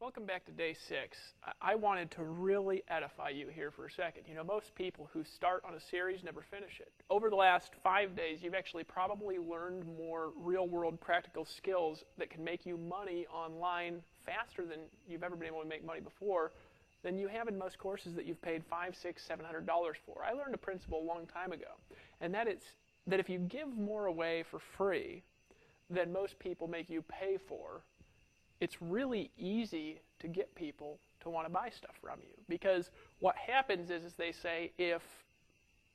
Welcome back to day 6. I wanted to really edify you here for a second. You know, most people who start on a series never finish it. Over the last 5 days, you've actually probably learned more real-world practical skills that can make you money online faster than you've ever been able to make money before than you have in most courses that you've paid $500, $600, $700 for. I learned a principle a long time ago, and that is that if you give more away for free than most people make you pay for, it's really easy to get people to want to buy stuff from you. Because what happens is they say, if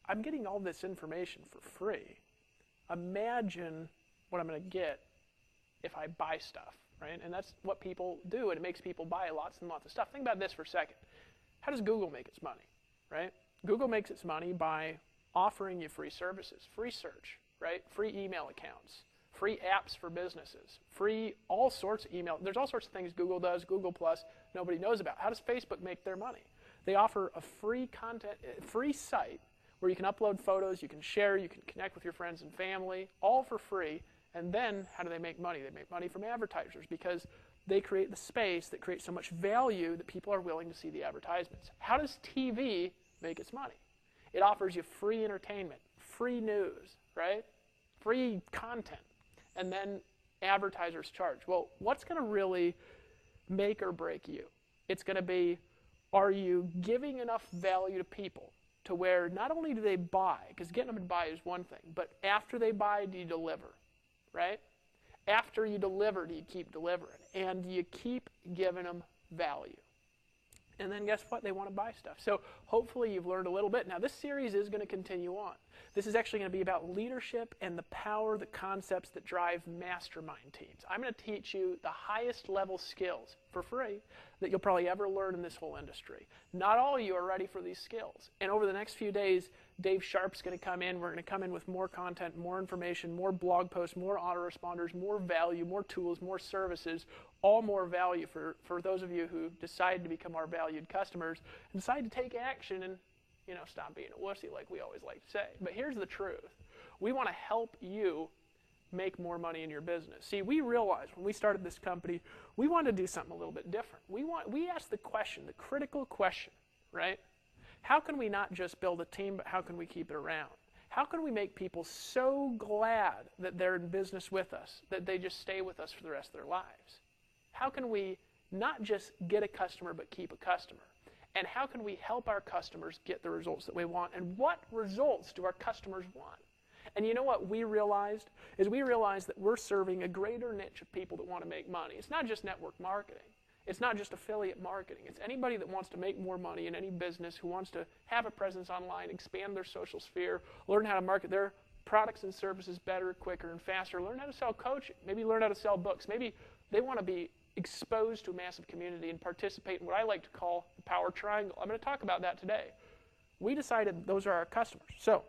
I'm getting all this information for free, imagine what I'm going to get if I buy stuff, right? And that's what people do, and it makes people buy lots and lots of stuff. Think about this for a second. How does Google make its money, right? Google makes its money by offering you free services, free search, right? Free email accounts, free apps for businesses, free all sorts of email. There's all sorts of things Google does, Google Plus, nobody knows about. How does Facebook make their money? They offer a free site where you can upload photos, you can share, you can connect with your friends and family, all for free. And then how do they make money? They make money from advertisers because they create the space that creates so much value that people are willing to see the advertisements. How does TV make its money? It offers you free entertainment, free news, right? Free content. And then advertisers charge. Well, what's going to really make or break you? It's going to be, are you giving enough value to people to where not only do they buy, because getting them to buy is one thing, but after they buy, do you deliver, right? After you deliver, do you keep delivering? And do you keep giving them value? And then guess what? They want to buy stuff. So hopefully you've learned a little bit. Now this series is going to continue on. This is actually going to be about leadership and the power, the concepts that drive mastermind teams. I'm going to teach you the highest level skills for free that you'll probably ever learn in this whole industry. Not all of you are ready for these skills. And over the next few days, Dave Sharp's going to come in. We're going to come in with more content, more information, more blog posts, more autoresponders, more value, more tools, more services, all more value for those of you who decide to become our valued customers and decide to take action and stop being a wussy like we always like to say. But here's the truth. We want to help you make more money in your business. See, we realized when we started this company, we wanted to do something a little bit different. We asked the question, the critical question, right? How can we not just build a team, but how can we keep it around? How can we make people so glad that they're in business with us that they just stay with us for the rest of their lives? How can we not just get a customer, but keep a customer? And how can we help our customers get the results that we want? And what results do our customers want? And you know what we realized? We realized that we're serving a greater niche of people that want to make money. It's not just network marketing. It's not just affiliate marketing. It's anybody that wants to make more money in any business, who wants to have a presence online, expand their social sphere, learn how to market their products and services better, quicker, and faster, learn how to sell coaching, maybe learn how to sell books. Maybe they want to be exposed to a massive community and participate in what I like to call the power triangle. I'm going to talk about that today. We decided those are our customers. So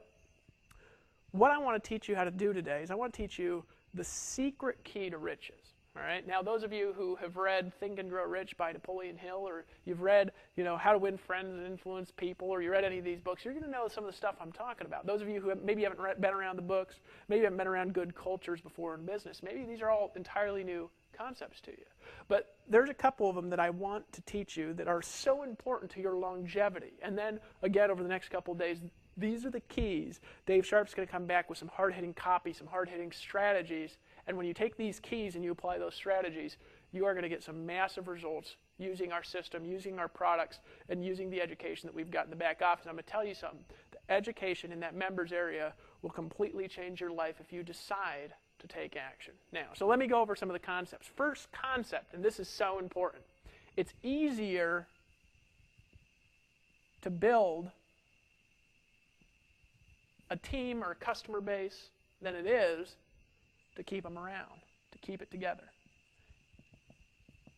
what I want to teach you how to do today is I want to teach you the secret key to riches. All right. Now, those of you who have read Think and Grow Rich by Napoleon Hill, or you've read, How to Win Friends and Influence People, or you read any of these books, you're going to know some of the stuff I'm talking about. Those of you who maybe haven't been around the books, maybe haven't been around good cultures before in business, maybe these are all entirely new concepts to you. But there's a couple of them that I want to teach you that are so important to your longevity. And then, again, over the next couple of days, these are the keys. Dave Sharp's going to come back with some hard-hitting copy, some hard-hitting strategies. And when you take these keys and you apply those strategies, you are going to get some massive results using our system, using our products, and using the education that we've got in the back office. I'm going to tell you something. The education in that members area will completely change your life if you decide to take action. Now, so let me go over some of the concepts. First concept, and this is so important. It's easier to build a team or a customer base than it is to keep them around, to keep it together.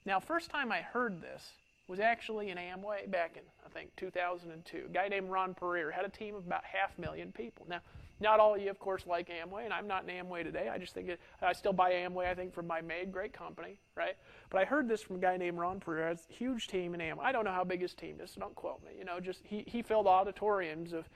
Now, first time I heard this was actually in Amway back in, I think, 2002. A guy named Ron Pereira had a team of about 500,000 people. Now, not all of you, of course, like Amway, and I'm not in Amway today. I just think I still buy Amway, I think, from my maid. Great company, right? But I heard this from a guy named Ron Pereira. It's a huge team in Amway. I don't know how big his team is, so don't quote me. Just he filled auditoriums of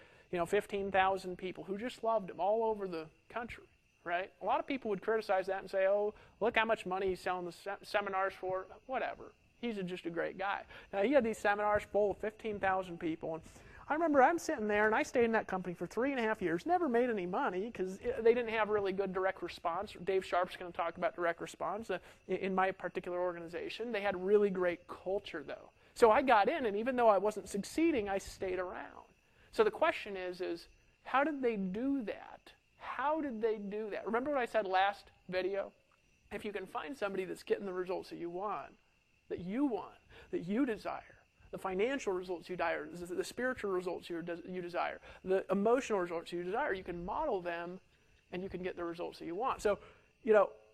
15,000 people who just loved him all over the country, right? A lot of people would criticize that and say, oh, look how much money he's selling the seminars for, whatever. He's just a great guy. Now, he had these seminars full of 15,000 people. And I remember I'm sitting there, and I stayed in that company for 3.5 years, never made any money because they didn't have really good direct response. Dave Sharp's going to talk about direct response in my particular organization. They had really great culture, though. So I got in, and even though I wasn't succeeding, I stayed around. So the question is how did they do that? How did they do that? Remember what I said last video? If you can find somebody that's getting the results that you want, that you desire, the financial results you desire, the spiritual results you desire, the emotional results you desire, you can model them and you can get the results that you want. So,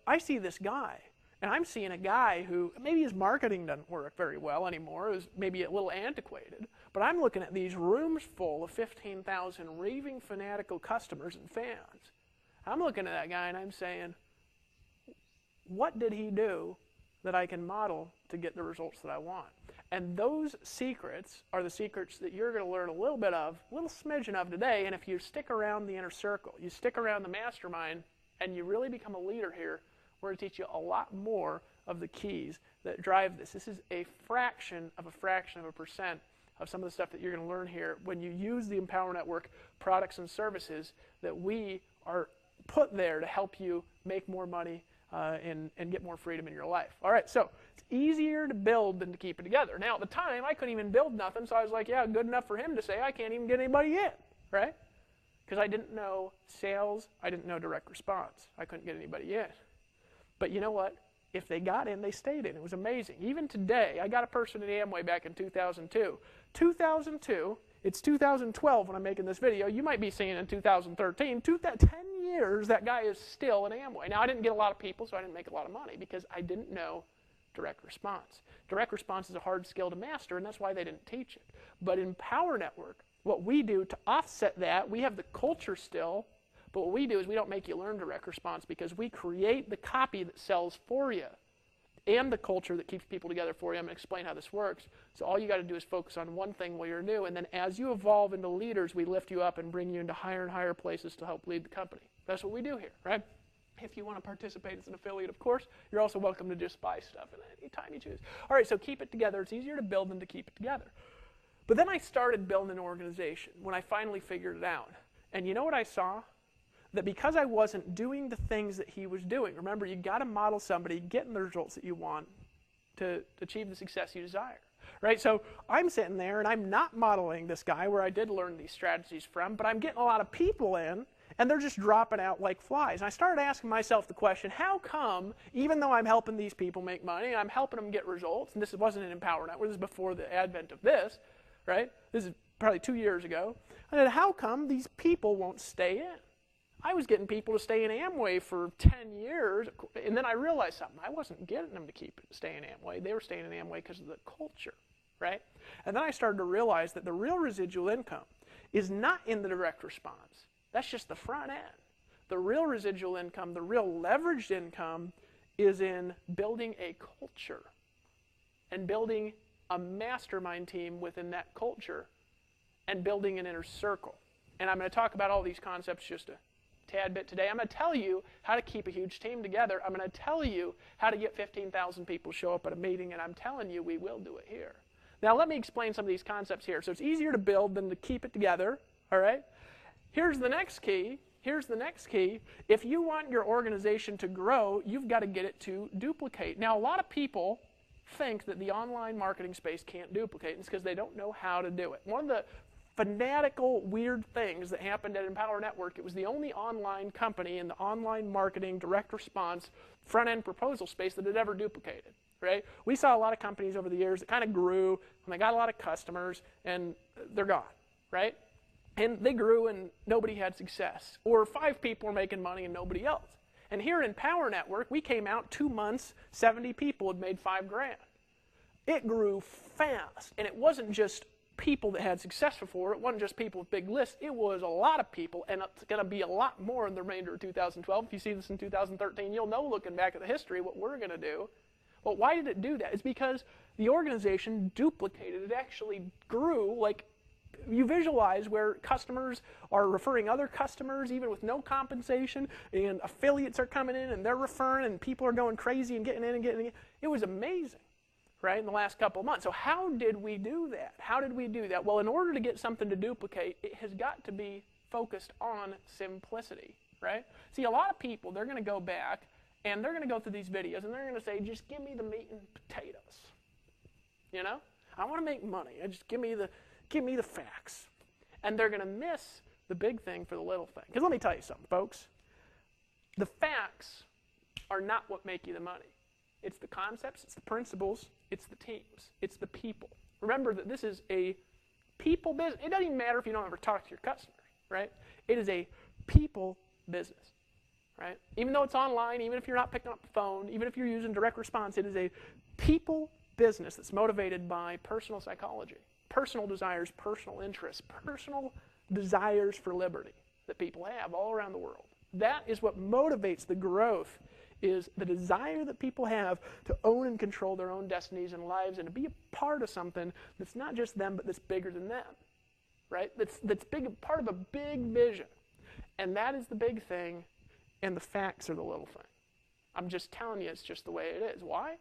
I see this guy, and I'm seeing a guy who maybe his marketing doesn't work very well anymore, is maybe a little antiquated, but I'm looking at these rooms full of 15,000 raving fanatical customers and fans. I'm looking at that guy and I'm saying, what did he do that I can model to get the results that I want? And those secrets are the secrets that you're going to learn a little bit of, a little smidgen of today. And if you stick around the inner circle, you stick around the mastermind, and you really become a leader here, we're going to teach you a lot more of the keys that drive this. This is a fraction of a percent of some of the stuff that you're going to learn here when you use the Empower Network products and services that we are put there to help you make more money and get more freedom in your life. All right, so it's easier to build than to keep it together. Now, at the time, I couldn't even build nothing, so I was like, yeah, good enough for him to say I can't even get anybody in, right? Because I didn't know sales, I didn't know direct response. I couldn't get anybody in. But you know what? If they got in, they stayed in. It was amazing. Even today, I got a person at Amway back in 2002. 2002, it's 2012 when I'm making this video. You might be seeing it in 2013. 10 years, that guy is still in Amway. Now, I didn't get a lot of people, so I didn't make a lot of money because I didn't know direct response. Direct response is a hard skill to master, and that's why they didn't teach it. But in Power Network, what we do to offset that, we have the culture still, but what we do is we don't make you learn direct response because we create the copy that sells for you and the culture that keeps people together for you. I'm going to explain how this works. So all you got to do is focus on one thing while you're new, and then as you evolve into leaders, we lift you up and bring you into higher and higher places to help lead the company. That's what we do here, right? If you want to participate as an affiliate, of course, you're also welcome to just buy stuff at any time you choose. All right, so keep it together. It's easier to build than to keep it together. But then I started building an organization when I finally figured it out. And you know what I saw? That because I wasn't doing the things that he was doing, remember, you got to model somebody getting the results that you want to achieve the success you desire, right? So I'm sitting there and I'm not modeling this guy where I did learn these strategies from, but I'm getting a lot of people in and they're just dropping out like flies. And I started asking myself the question, how come, even though I'm helping these people make money and I'm helping them get results, and this wasn't an Empower Network, this is before the advent of this, right? This is probably 2 years ago. I said, how come these people won't stay in? I was getting people to stay in Amway for 10 years, and then I realized something. I wasn't getting them to stay in Amway. They were staying in Amway because of the culture, right? And then I started to realize that the real residual income is not in the direct response. That's just the front end. The real residual income, the real leveraged income, is in building a culture and building a mastermind team within that culture and building an inner circle. And I'm going to talk about all these concepts just a tad bit today. I'm going to tell you how to keep a huge team together. I'm going to tell you how to get 15,000 people show up at a meeting, and I'm telling you we will do it here. Now let me explain some of these concepts here. So it's easier to build than to keep it together, all right? Here's the next key. Here's the next key. If you want your organization to grow, you've got to get it to duplicate. Now a lot of people think that the online marketing space can't duplicate, and it's because they don't know how to do it. One of the fanatical, weird things that happened at Empower Network, it was the only online company in the online marketing, direct response, front-end proposal space that had ever duplicated, right? We saw a lot of companies over the years that kind of grew, and they got a lot of customers, and they're gone, right? And they grew, and nobody had success. Or 5 people were making money, and nobody else. And here in Empower Network, we came out 2 months, 70 people had made $5 grand. It grew fast, and it wasn't just people that had success before. It wasn't just people with big lists. It was a lot of people, and it's going to be a lot more in the remainder of 2012. If you see this in 2013, you'll know, looking back at the history, what we're going to do. Well, why did it do that? It's because the organization duplicated. It actually grew. Like, you visualize where customers are referring other customers, even with no compensation, and affiliates are coming in, and they're referring, and people are going crazy and getting in and getting in. It was amazing. right, in the last couple of months. So how did we do that? How did we do that? Well, in order to get something to duplicate, it has got to be focused on simplicity, right? See, a lot of people, they're going to go back and they're going to go through these videos and they're going to say, just give me the meat and potatoes. You know? I want to make money. Just give me the facts. And they're going to miss the big thing for the little thing. Because let me tell you something, folks. The facts are not what make you the money. It's the concepts, it's the principles, it's the teams, it's the people. Remember that this is a people business. It doesn't even matter if you don't ever talk to your customers, right? It is a people business, right? Even though it's online, even if you're not picking up the phone, even if you're using direct response, it is a people business that's motivated by personal psychology, personal desires, personal interests, personal desires for liberty that people have all around the world. That is what motivates the growth, is the desire that people have to own and control their own destinies and lives and to be a part of something that's not just them, but that's bigger than them, right? That's big, part of a big vision. And that is the big thing, and the facts are the little thing. I'm just telling you, it's just the way it is. Why?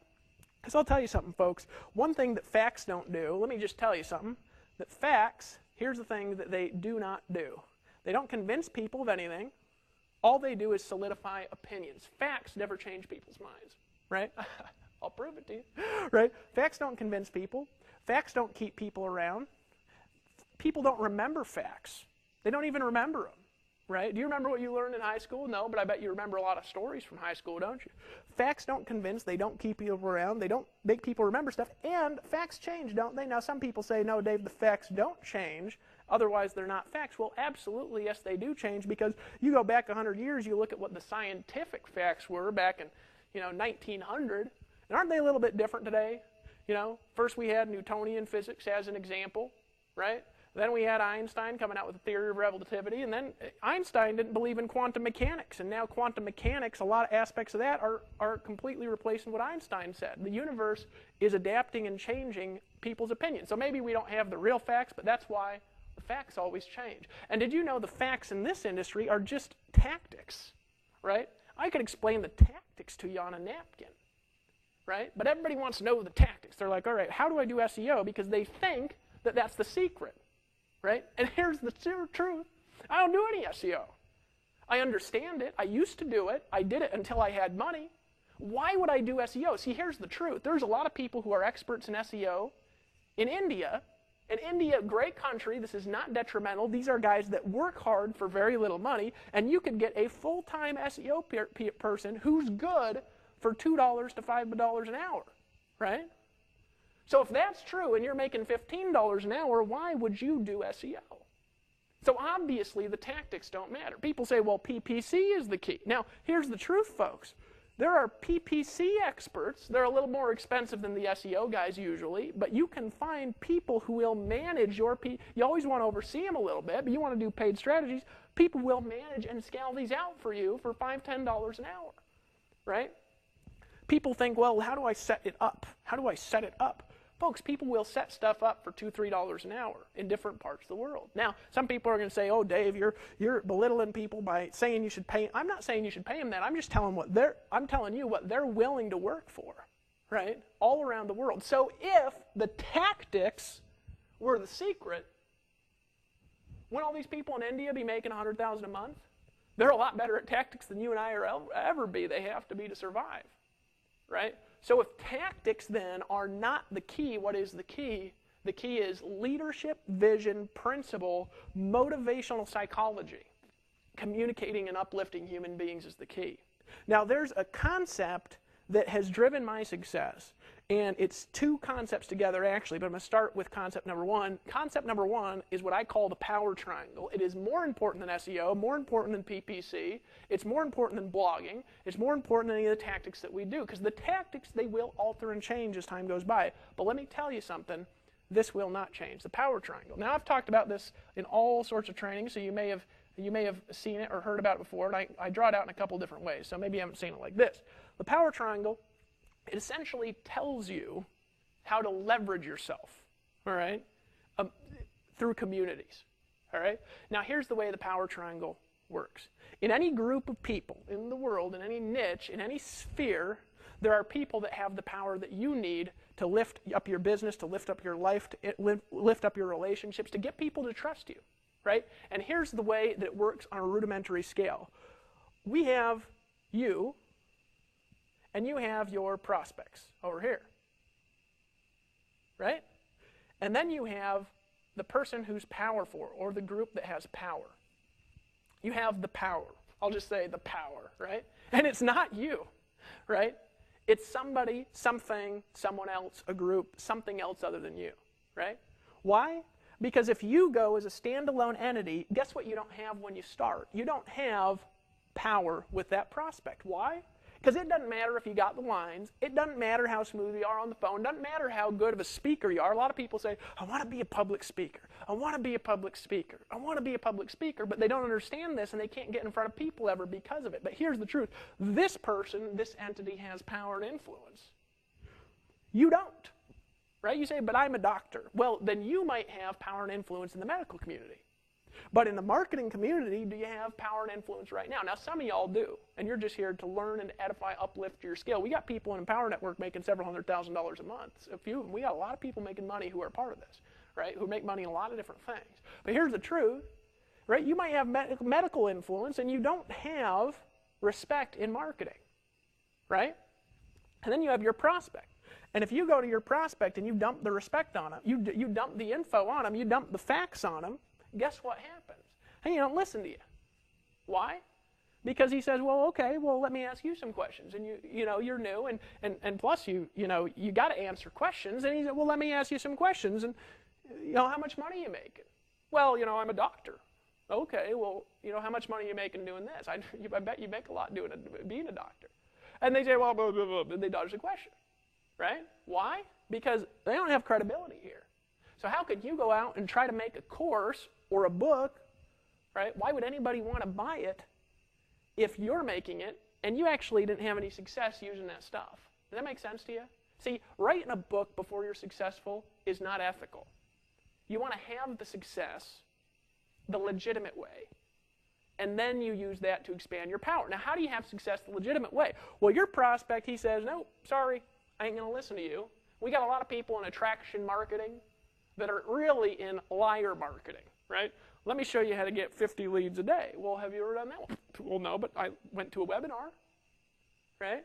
Because I'll tell you something, folks. One thing that facts don't do, let me just tell you something, that facts, here's the thing that they do not do. They don't convince people of anything. All they do is solidify opinions. Facts never change people's minds, right? I'll prove it to you, right? Facts don't convince people. Facts don't keep people around. People don't remember facts. They don't even remember them, right? Do you remember what you learned in high school? No, but I bet you remember a lot of stories from high school, don't you? Facts don't convince. They don't keep people around. They don't make people remember stuff. And facts change, don't they? Now, some people say, no, Dave, the facts don't change. Otherwise, they're not facts. Well, absolutely, yes, they do change, because you go back 100 years, you look at what the scientific facts were back in, 1900, and aren't they a little bit different today? First we had Newtonian physics as an example, right? Then we had Einstein coming out with the theory of relativity, and then Einstein didn't believe in quantum mechanics, and now quantum mechanics, a lot of aspects of that are completely replacing what Einstein said. The universe is adapting and changing people's opinions. So maybe we don't have the real facts, but that's why the facts always change. And did you know the facts in this industry are just tactics, right? I could explain the tactics to you on a napkin, right? But everybody wants to know the tactics. They're like, all right, how do I do SEO? Because they think that that's the secret, right? And here's the truth. I don't do any SEO. I understand it. I used to do it. I did it until I had money. Why would I do SEO? See, here's the truth. There's a lot of people who are experts in SEO in India. In India, great country, this is not detrimental. These are guys that work hard for very little money, and you could get a full-time SEO person who's good for $2 to $5 an hour, right? So if that's true and you're making $15 an hour, why would you do SEO? So obviously the tactics don't matter. People say, well, PPC is the key. Now, here's the truth, folks. There are PPC experts. They're a little more expensive than the SEO guys usually, but you can find people who will manage your You always want to oversee them a little bit, but you want to do paid strategies. People will manage and scale these out for you for $5, $10 an hour, right? People think, well, how do I set it up? How do I set it up? Folks, people will set stuff up for $2, $3 an hour in different parts of the world. Now, some people are going to say, oh, Dave, you're belittling people by saying you should pay. I'm not saying you should pay them that. I'm just telling I'm telling you what they're willing to work for, right? All around the world. So if the tactics were the secret, wouldn't all these people in India be making $100,000 a month? They're a lot better at tactics than you and I will ever be. They have to be to survive, right? So if tactics then are not the key, what is the key? The key is leadership, vision, principle, motivational psychology. Communicating and uplifting human beings is the key. Now there's a concept that has driven my success, and it's two concepts together actually, but I'm going to start with concept number one. Concept number one is what I call the power triangle. It is more important than SEO, more important than PPC, it's more important than blogging, it's more important than any of the tactics that we do, because the tactics, they will alter and change as time goes by. But let me tell you something, this will not change, the power triangle. Now I've talked about this in all sorts of training, so you may have seen it or heard about it before, and I draw it out in a couple different ways, so maybe you haven't seen it like this. The power triangle, it essentially tells you how to leverage yourself, all right, through communities, all right? Now, here's the way the power triangle works. In any group of people in the world, in any niche, in any sphere, there are people that have the power that you need to lift up your business, to lift up your life, to lift up your relationships, to get people to trust you, right? And here's the way that it works on a rudimentary scale. We have you, and you have your prospects over here, right? And then you have the person who's powerful, or the group that has power. You have the power. I'll just say the power, right? And it's not you, right? It's somebody, something, someone else, a group, something else other than you, right? Why? Because if you go as a standalone entity, guess what you don't have when you start? You don't have power with that prospect. Why? Because it doesn't matter if you got the lines. It doesn't matter how smooth you are on the phone. It doesn't matter how good of a speaker you are. A lot of people say, I want to be a public speaker. I want to be a public speaker. I want to be a public speaker. But they don't understand this, and they can't get in front of people ever because of it. But here's the truth. This person, this entity has power and influence. You don't. Right? You say, but I'm a doctor. Well, then you might have power and influence in the medical community. But in the marketing community, do you have power and influence right now? Now, some of y'all do, and you're just here to learn and edify, uplift your skill. We got people in Empower Network making several $100,000s a month. We got a lot of people making money who are part of this, right? Who make money in a lot of different things. But here's the truth, right? You might have medical influence, and you don't have respect in marketing, right? And then you have your prospect. And if you go to your prospect and you dump the respect on them, you dump the info on them, you dump the facts on them, guess what happens? And you don't listen to you. Why? Because he says, well, okay, well, let me ask you some questions. And you're new, and plus you got to answer questions. And he said, well, let me ask you some questions. And how much money are you making? Well, I'm a doctor. Okay, well, how much money are you making doing this? I bet you make a lot being a doctor. And they say, well, blah, blah, blah, blah. They dodge the question, right? Why? Because they don't have credibility here. So how could you go out and try to make a course or a book, right? Why would anybody want to buy it if you're making it and you actually didn't have any success using that stuff? Does that make sense to you? See, writing a book before you're successful is not ethical. You want to have the success the legitimate way, and then you use that to expand your power. Now, how do you have success the legitimate way? Well, your prospect, he says, no, sorry, I ain't going to listen to you. We got a lot of people in attraction marketing that are really in liar marketing, right? Let me show you how to get 50 leads a day. Well, have you ever done that? Well, no, but I went to a webinar, right?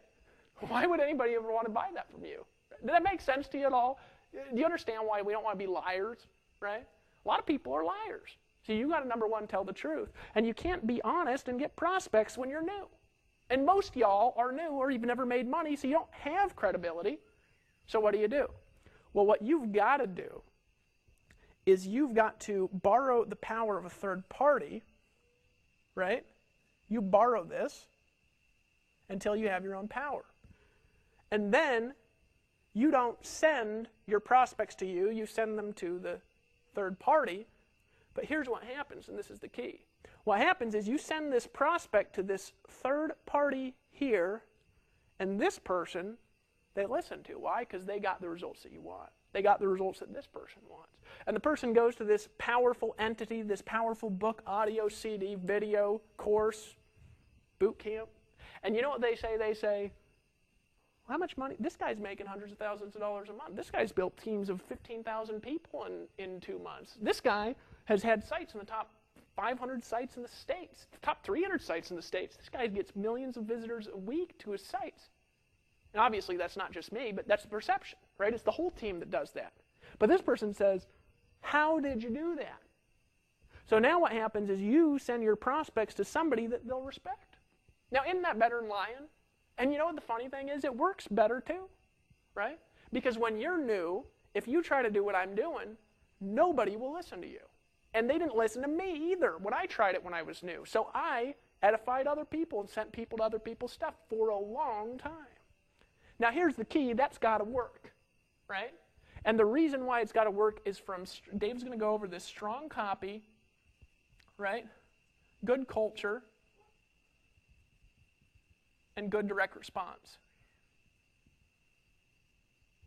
Why would anybody ever want to buy that from you? Does that make sense to you at all? Do you understand why we don't want to be liars, right? A lot of people are liars. So you got to, number one, tell the truth. And you can't be honest and get prospects when you're new. And most y'all are new, or you've never made money, so you don't have credibility. So what do? Well, what you've got to do is you've got to borrow the power of a third party, right? You borrow this until you have your own power. And then you don't send your prospects to you, you send them to the third party. But here's what happens, and this is the key. What happens is you send this prospect to this third party here, and this person, they listen to. Why? Because they got the results that you want. They got the results that this person wants. And the person goes to this powerful entity, this powerful book, audio, CD, video, course, boot camp. And you know what they say? They say, well, how much money? This guy's making hundreds of thousands of dollars a month. This guy's built teams of 15,000 people in 2 months. This guy has had sites in the top 500 sites in the States, the top 300 sites in the States. This guy gets millions of visitors a week to his sites. And obviously that's not just me, but that's the perception, right? It's the whole team that does that. But this person says, how did you do that? So now what happens is you send your prospects to somebody that they'll respect. Now, isn't that better than lying? And you know what the funny thing is? It works better too, right? Because when you're new, if you try to do what I'm doing, nobody will listen to you. And they didn't listen to me either when I tried it when I was new. So I edified other people and sent people to other people's stuff for a long time. Now here's the key, that's got to work, right? And the reason why it's got to work is from, Dave's going to go over this: strong copy, right? Good culture, and good direct response.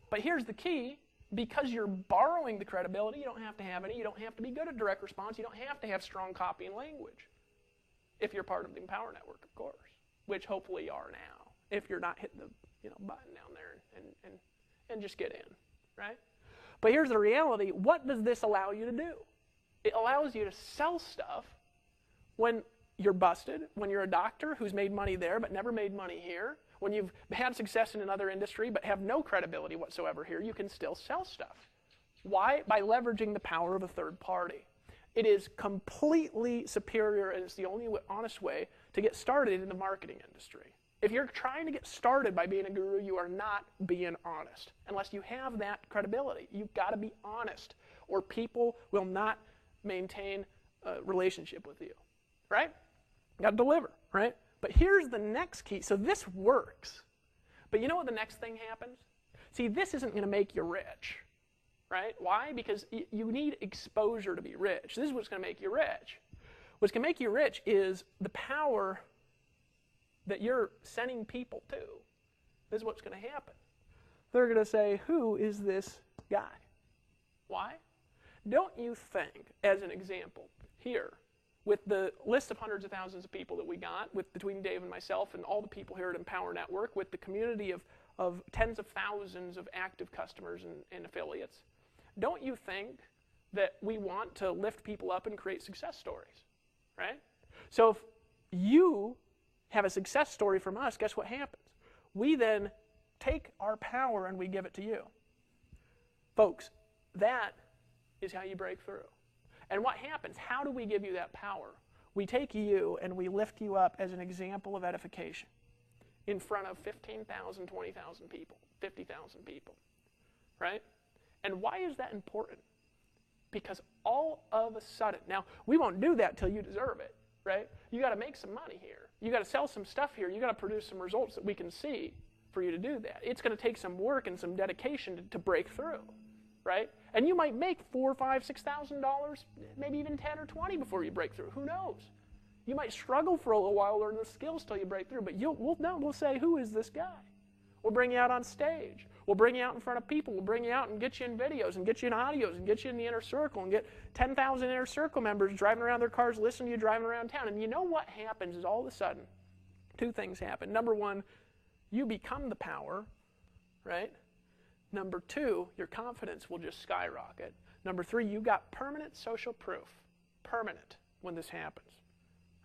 But here's the key, because you're borrowing the credibility, you don't have to have any, you don't have to be good at direct response, you don't have to have strong copy and language. If you're part of the Empower Network, of course, which hopefully you are now, if you're not hitting the button down there and and just get in, right? But here's the reality. What does this allow you to do? It allows you to sell stuff when you're busted, when you're a doctor who's made money there but never made money here, when you've had success in another industry but have no credibility whatsoever here, you can still sell stuff. Why? By leveraging the power of a third party. It is completely superior, and it's the only honest way to get started in the marketing industry. If you're trying to get started by being a guru, you are not being honest. Unless you have that credibility. You've got to be honest, or people will not maintain a relationship with you, right? You got to deliver, right? But here's the next key. So this works. But you know what the next thing happens? See, this isn't going to make you rich, right? Why? Because you need exposure to be rich. This is what's going to make you rich. What's going to make you rich is the power that you're sending people to. This is what's going to happen. They're going to say, who is this guy? Why? Don't you think, as an example, here, with the list of hundreds of thousands of people that we got, between Dave and myself and all the people here at Empower Network, with the community of tens of thousands of active customers and affiliates, don't you think that we want to lift people up and create success stories, right? So if you have a success story from us, guess what happens? We then take our power and we give it to you. Folks, that is how you break through. And what happens? How do we give you that power? We take you and we lift you up as an example of edification in front of 15,000, 20,000 people, 50,000 people, right? And why is that important? Because all of a sudden, now we won't do that till you deserve it, right? You got to make some money here. You got to sell some stuff here. You got to produce some results that we can see for you to do that. It's going to take some work and some dedication to break through, right? And you might make $4,000, $5,000, $6,000, maybe even 10 or 20 before you break through. Who knows? You might struggle for a little while learning the skills till you break through, but we'll say, who is this guy? We'll bring you out on stage. We'll bring you out in front of people. We'll bring you out and get you in videos and get you in audios and get you in the inner circle and get 10,000 inner circle members driving around their cars listening to you driving around town. And you know what happens is all of a sudden, two things happen. Number one, you become the power, right? Number two, your confidence will just skyrocket. Number three, you got permanent social proof. Permanent when this happens.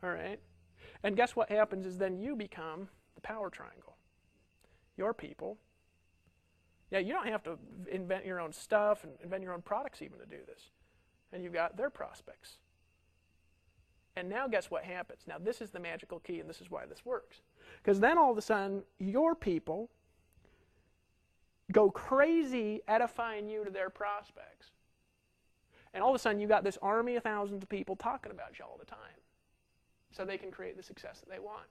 All right? And guess what happens is then you become the power triangle. Your people. Yeah, you don't have to invent your own stuff and invent your own products even to do this. And you've got their prospects. And now guess what happens? Now this is the magical key, and this is why this works. Because then all of a sudden, your people go crazy edifying you to their prospects. And all of a sudden, you've got this army of thousands of people talking about you all the time. So they can create the success that they want.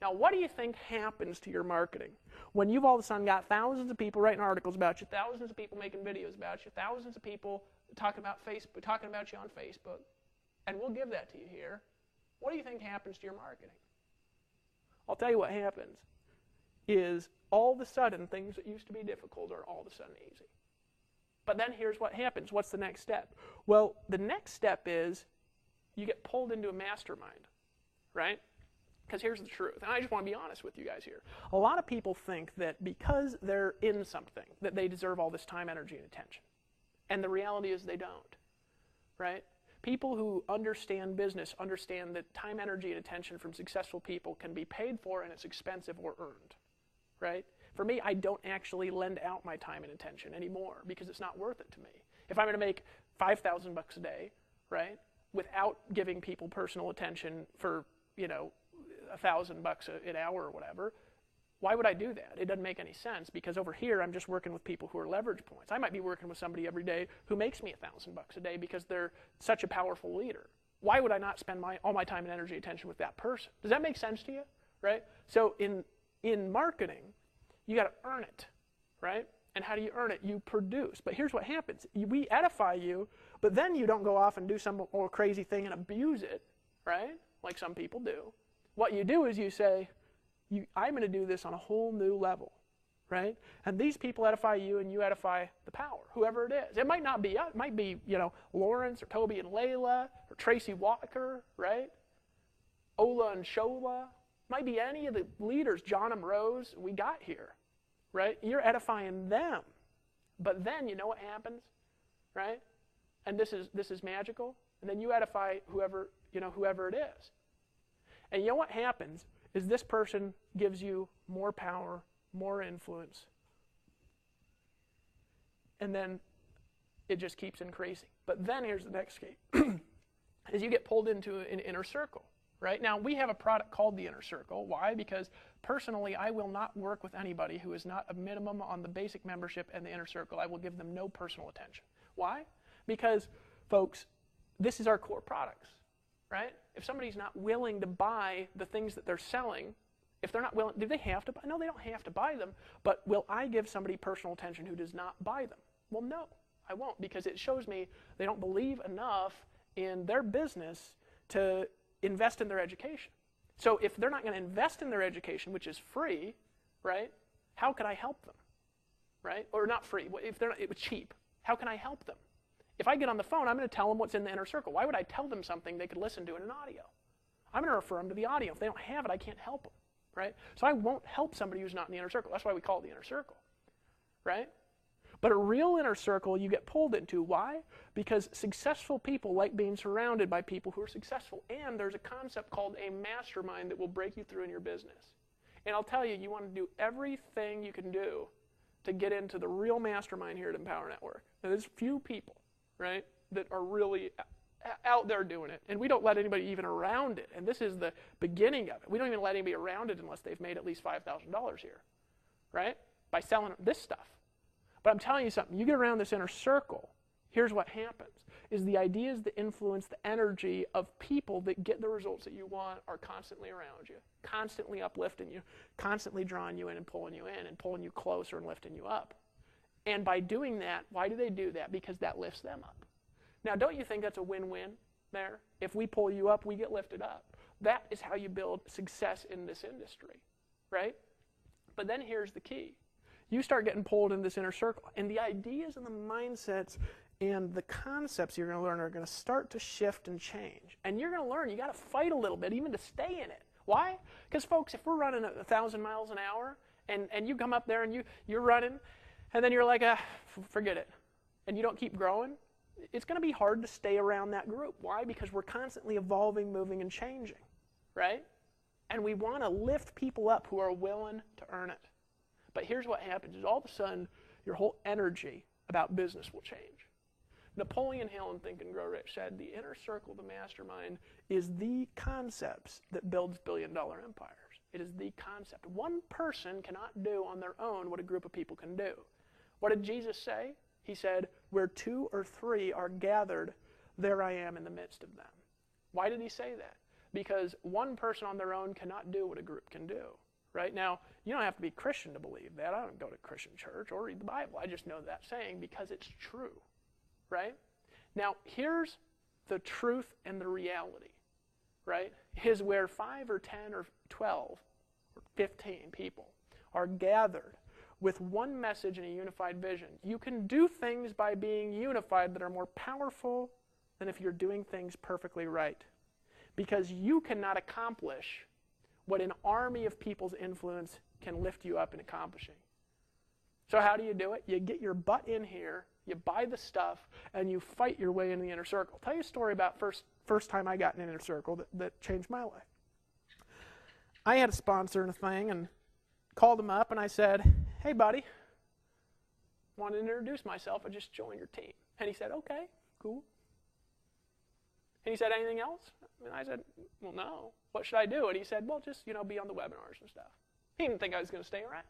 Now, what do you think happens to your marketing when you've all of a sudden got thousands of people writing articles about you, thousands of people making videos about you, thousands of people talking about you on Facebook, and we'll give that to you here. What do you think happens to your marketing? I'll tell you what happens is all of a sudden things that used to be difficult are all of a sudden easy. But then here's what happens. What's the next step? Well, the next step is you get pulled into a mastermind, right? Because here's the truth, and I just want to be honest with you guys here. A lot of people think that because they're in something, that they deserve all this time, energy, and attention. And the reality is they don't, right? People who understand business understand that time, energy, and attention from successful people can be paid for, and it's expensive or earned, right? For me, I don't actually lend out my time and attention anymore because it's not worth it to me. If I'm going to make $5,000 a day, right, without giving people personal attention for, $1,000 an hour or whatever, why would I do that? It doesn't make any sense because over here I'm just working with people who are leverage points. I might be working with somebody every day who makes me $1,000 a day because they're such a powerful leader. Why would I not spend all my time and energy and attention with that person? Does that make sense to you? Right? So in marketing, you got to earn it, right? And how do you earn it? You produce. But here's what happens. We edify you, but then you don't go off and do some more crazy thing and abuse it, right? Like some people do. What you do is you say, I'm going to do this on a whole new level, right? And these people edify you and you edify the power, whoever it is. It might not be us. It might be, Lawrence or Toby and Layla or Tracy Walker, right? Ola and Shola. Might be any of the leaders, John and Rose, we got here, right? You're edifying them, But then you know what happens, right? And this is magical. And then you edify whoever it is. And you know what happens is this person gives you more power, more influence. And then it just keeps increasing. But then here's the next key. Is you get pulled into an inner circle. Right? Now, we have a product called the Inner Circle. Why? Because personally, I will not work with anybody who is not a minimum on the basic membership and the Inner Circle. I will give them no personal attention. Why? Because, folks, this is our core products. Right? If somebody's not willing to buy the things that they're selling, if they're not willing, do they have to buy? No, they don't have to buy them. But will I give somebody personal attention who does not buy them? Well, no, I won't, because it shows me they don't believe enough in their business to invest in their education. So if they're not going to invest in their education, which is free, right, how could I help them? Right? Or not free, if they're not, it was cheap. How can I help them? If I get on the phone, I'm going to tell them what's in the Inner Circle. Why would I tell them something they could listen to in an audio? I'm going to refer them to the audio. If they don't have it, I can't help them. Right? So I won't help somebody who's not in the Inner Circle. That's why we call it the Inner Circle. Right? But a real inner circle you get pulled into. Why? Because successful people like being surrounded by people who are successful. And there's a concept called a mastermind that will break you through in your business. And I'll tell you, you want to do everything you can do to get into the real mastermind here at Empower Network. Now, there's few people, right, that are really out there doing it. And we don't let anybody even around it. And this is the beginning of it. We don't even let anybody around it unless they've made at least $5,000 here, right, by selling this stuff. But I'm telling you something, you get around this inner circle, here's what happens, is the ideas, the influence, the energy of people that get the results that you want are constantly around you, constantly uplifting you, constantly drawing you in and pulling you closer and lifting you up. And by doing that, why do they do that? Because that lifts them up. Now, don't you think that's a win-win there? If we pull you up, we get lifted up. That is how you build success in this industry, right? But then here's the key. You start getting pulled in this inner circle, and the ideas and the mindsets and the concepts you're going to learn are going to start to shift and change. And you're going to learn you got to fight a little bit even to stay in it. Why? Because, folks, if we're running 1,000 miles an hour and you come up there and you're running, and then you're like, forget it, and you don't keep growing, it's going to be hard to stay around that group. Why? Because we're constantly evolving, moving, and changing, right? And we want to lift people up who are willing to earn it. But here's what happens, is all of a sudden, your whole energy about business will change. Napoleon Hill in Think and Grow Rich said, the inner circle, the mastermind, is the concepts that builds billion-dollar empires. It is the concept. One person cannot do on their own what a group of people can do. What did Jesus say? He said, where 2 or 3 are gathered, there I am in the midst of them. Why did he say that? Because one person on their own cannot do what a group can do. Right? Now, you don't have to be Christian to believe that. I don't go to Christian church or read the Bible. I just know that saying because it's true. Right? Now, here's the truth and the reality. Right? Is where 5 or 10 or 12 or 15 people are gathered with one message and a unified vision. You can do things by being unified that are more powerful than if you're doing things perfectly right. Because you cannot accomplish what an army of people's influence can lift you up in accomplishing. So how do you do it? You get your butt in here, you buy the stuff, and you fight your way into the inner circle. I'll tell you a story about first time I got in an inner circle that changed my life. I had a sponsor in a thing and called him up and I said, hey buddy, wanted to introduce myself. I just joined your team. And he said, okay, cool. And he said, anything else? And I said, well, no. What should I do? And he said, well, just, be on the webinars and stuff. He didn't think I was going to stay around,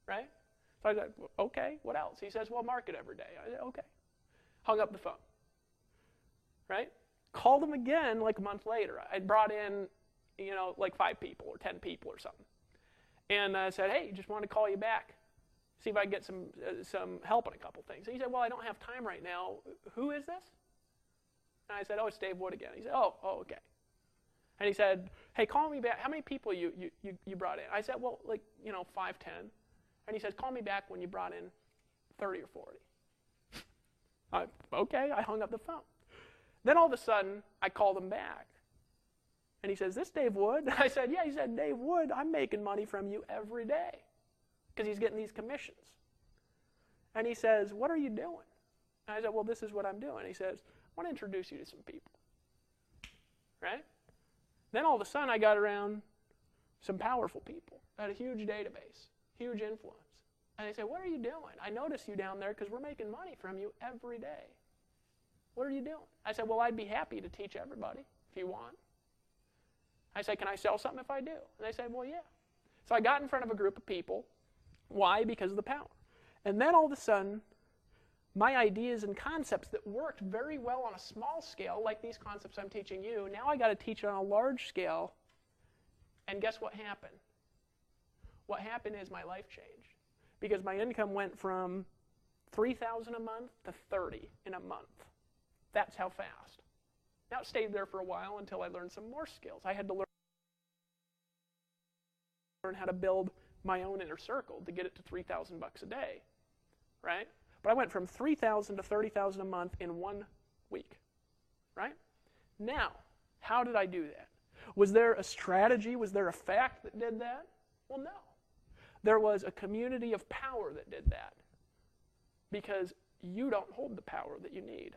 right? So I said, well, okay, what else? He says, well, market every day. I said, okay. Hung up the phone, right? Called him again like a month later. I brought in, like 5 people or 10 people or something. And I said, hey, just wanted to call you back, see if I can get some help on a couple things. And he said, well, I don't have time right now. Who is this? And I said, oh, it's Dave Wood again. He said, oh, okay. And he said, hey, call me back. How many people you brought in? I said, well, 5, 10. And he said, call me back when you brought in 30 or 40. Okay, I hung up the phone. Then all of a sudden, I called him back. And he says, this Dave Wood? I said, yeah. He said, Dave Wood, I'm making money from you every day because he's getting these commissions. And he says, what are you doing? And I said, well, this is what I'm doing. He says, I want to introduce you to some people. Right? Then all of a sudden I got around some powerful people. I had a huge database, huge influence. And they said, what are you doing? I notice you down there because we're making money from you every day. What are you doing? I said, well, I'd be happy to teach everybody if you want. I said, can I sell something if I do? And they said, well, yeah. So I got in front of a group of people. Why? Because of the power. And then all of a sudden, my ideas and concepts that worked very well on a small scale, like these concepts I'm teaching you, now I got to teach it on a large scale. And guess what happened? What happened is my life changed. Because my income went from $3,000 a month to $30,000 in a month. That's how fast. Now it stayed there for a while until I learned some more skills. I had to learn how to build my own inner circle to get it to $3,000 a day, right? But I went from $3,000 to $30,000 a month in 1 week, right? Now, how did I do that? Was there a strategy? Was there a fact that did that? Well, no. There was a community of power that did that because you don't hold the power that you need.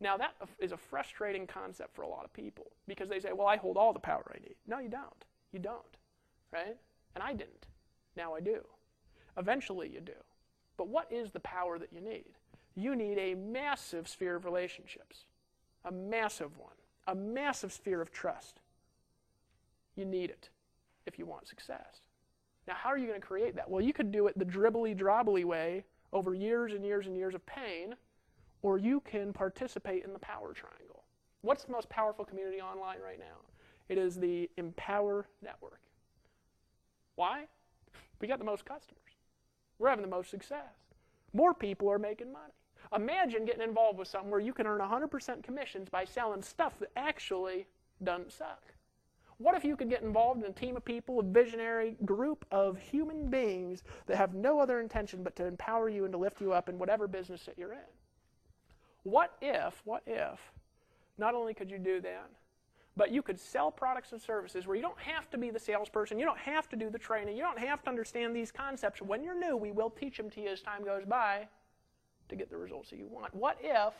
Now, that is a frustrating concept for a lot of people because they say, well, I hold all the power I need. No, you don't. You don't, right? And I didn't. Now I do. Eventually you do. But what is the power that you need? You need a massive sphere of relationships, a massive one, a massive sphere of trust. You need it if you want success. Now, how are you going to create that? Well, you could do it the dribbly-drobbly way over years and years and years of pain, or you can participate in the power triangle. What's the most powerful community online right now? It is the Empower Network. Why? We got the most customers. We're having the most success. More people are making money. Imagine getting involved with something where you can earn 100% commissions by selling stuff that actually doesn't suck. What if you could get involved in a team of people, a visionary group of human beings that have no other intention but to empower you and to lift you up in whatever business that you're in? What if, not only could you do that, but you could sell products and services where you don't have to be the salesperson, you don't have to do the training, you don't have to understand these concepts. When you're new, we will teach them to you as time goes by to get the results that you want. What if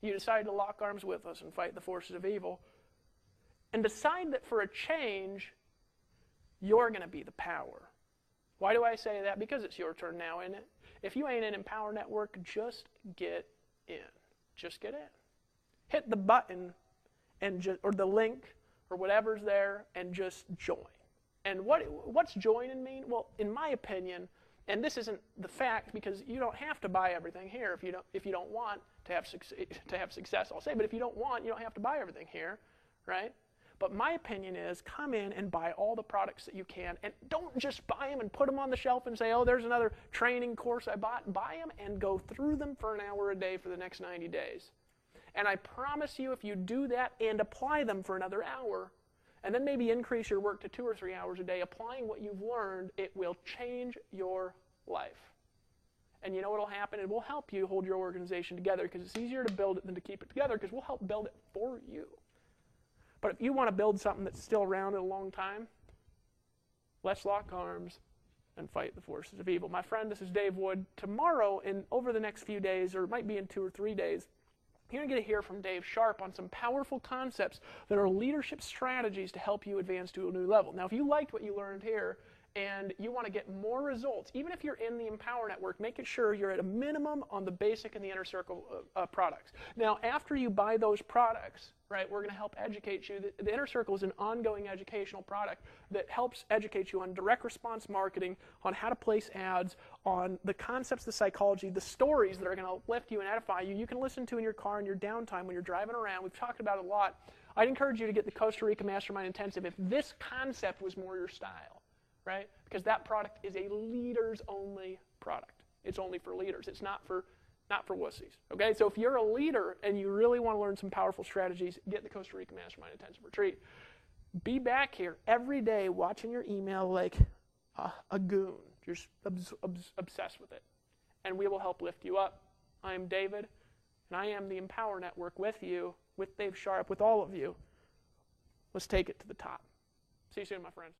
you decide to lock arms with us and fight the forces of evil and decide that for a change, you're going to be the power? Why do I say that? Because it's your turn now, isn't it? If you ain't in Empower Network, just get in. Just get in. Hit the button or the link or whatever's there and just join. And what's joining mean? Well, in my opinion, and this isn't the fact because you don't have to buy everything here if you don't want to have success, I'll say. But if you don't want, you don't have to buy everything here, right? But my opinion is come in and buy all the products that you can, and don't just buy them and put them on the shelf and say, oh, there's another training course I bought. Buy them and go through them for an hour a day for the next 90 days. And I promise you, if you do that and apply them for another hour, and then maybe increase your work to 2 or 3 hours a day, applying what you've learned, it will change your life. And you know what will happen? It will help you hold your organization together because it's easier to build it than to keep it together because we'll help build it for you. But if you want to build something that's still around in a long time, let's lock arms and fight the forces of evil. My friend, this is Dave Wood. Tomorrow, over the next few days, or it might be in 2 or 3 days, you're going to get to hear from Dave Sharp on some powerful concepts that are leadership strategies to help you advance to a new level. Now, if you liked what you learned here and you want to get more results, even if you're in the Empower Network, make it sure you're at a minimum on the basic and the inner circle products. Now, after you buy those products, right, we're going to help educate you. The inner circle is an ongoing educational product that helps educate you on direct response marketing, on how to place ads, on the concepts, the psychology, the stories that are going to lift you and edify you. You can listen to in your car in your downtime when you're driving around. We've talked about it a lot. I'd encourage you to get the Costa Rica Mastermind Intensive if this concept was more your style, right? Because that product is a leaders-only product. It's only for leaders. It's not for wussies, okay? So if you're a leader and you really want to learn some powerful strategies, get the Costa Rica Mastermind Intensive Retreat. Be back here every day watching your email like a goon. You're obsessed with it. And we will help lift you up. I'm David, and I am the Empower Network with you, with Dave Sharp, with all of you. Let's take it to the top. See you soon, my friends.